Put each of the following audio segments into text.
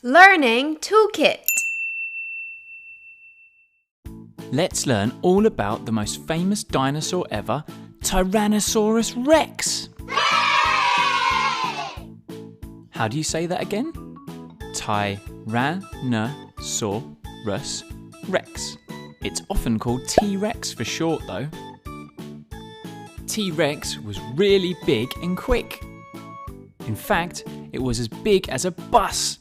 Learning Toolkit. Let's learn all about the most famous dinosaur ever, Tyrannosaurus Rex. How do you say that again? Tyrannosaurus Rex. It's often called T-Rex for short though. T-Rex was really big and quick. In fact, it was as big as a bus.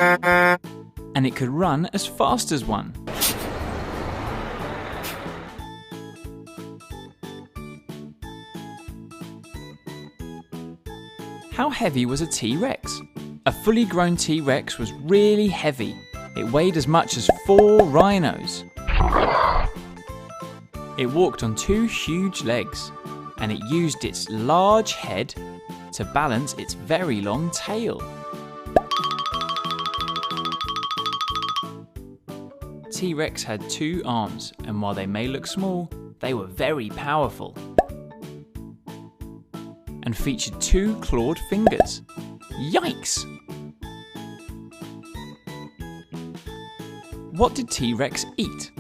And it could run as fast as one. How heavy was a T-Rex? A fully grown T-Rex was really heavy. It weighed as much as 4 rhinos. It walked on 2 huge legs, and it used its large head to balance its very long tail. T-Rex had 2 arms, and while they may look small, they were very powerful. And featured 2 clawed fingers. Yikes! What did T-Rex eat?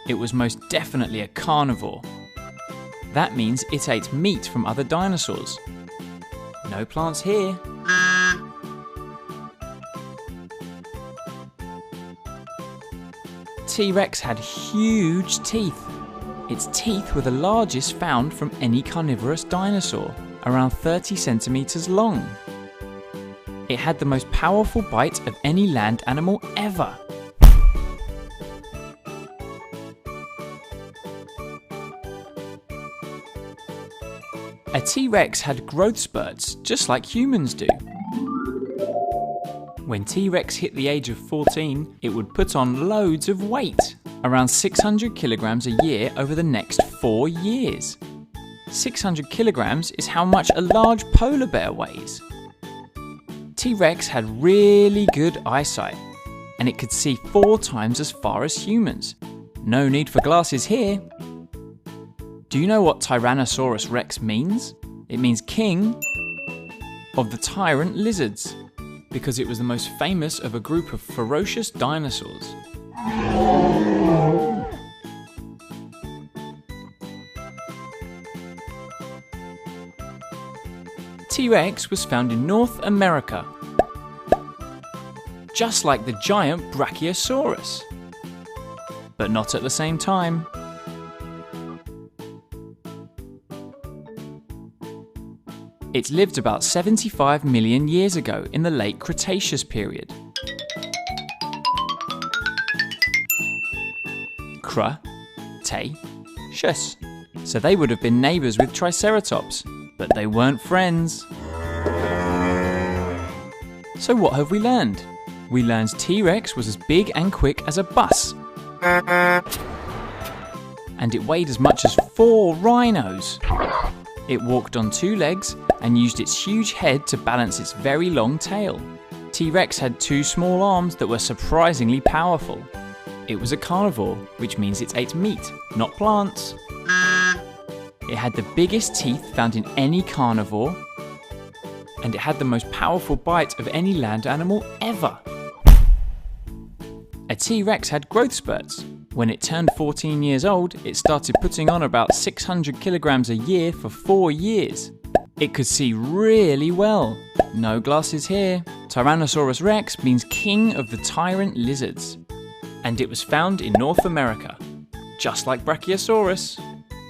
It was most definitely a carnivore. That means it ate meat from other dinosaurs. No plants here. T-Rex had huge teeth. Its teeth were the largest found from any carnivorous dinosaur, around 30 centimeters long. It had the most powerful bite of any land animal ever. A T-Rex had growth spurts, just like humans do. When T-Rex hit the age of 14, it would put on loads of weight, around 600 kilograms a year over the next 4 years. 600 kilograms is how much a large polar bear weighs. T-Rex had really good eyesight, and it could see 4 times as far as humans. No need for glasses here. Do you know what Tyrannosaurus Rex means? It means king of the tyrant lizards, because it was the most famous of a group of ferocious dinosaurs. T-Rex was found in North America, just like the giant Brachiosaurus, but not at the same time. It lived about 75 million years ago in the late Cretaceous period. Cretaceous. So they would have been neighbours with Triceratops, but they weren't friends. So what have we learned? We learned T-Rex was as big and quick as a bus. And it weighed as much as 4 rhinos. It walked on 2 legs and used its huge head to balance its very long tail. T-Rex had 2 small arms that were surprisingly powerful. It was a carnivore, which means it ate meat, not plants. It had the biggest teeth found in any carnivore, and it had the most powerful bite of any land animal ever. A T-Rex had growth spurts. When it turned 14 years old, it started putting on about 600 kilograms a year for 4 years. It could see really well. No glasses here. Tyrannosaurus Rex means king of the tyrant lizards. And it was found in North America, just like Brachiosaurus.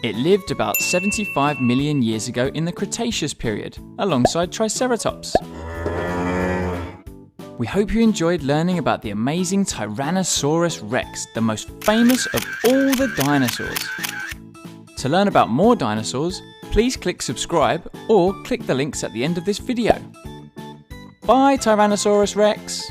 It lived about 75 million years ago in the Cretaceous period, alongside Triceratops. We hope you enjoyed learning about the amazing Tyrannosaurus Rex, the most famous of all the dinosaurs. To learn about more dinosaurs, please click subscribe or click the links at the end of this video. Bye, Tyrannosaurus Rex!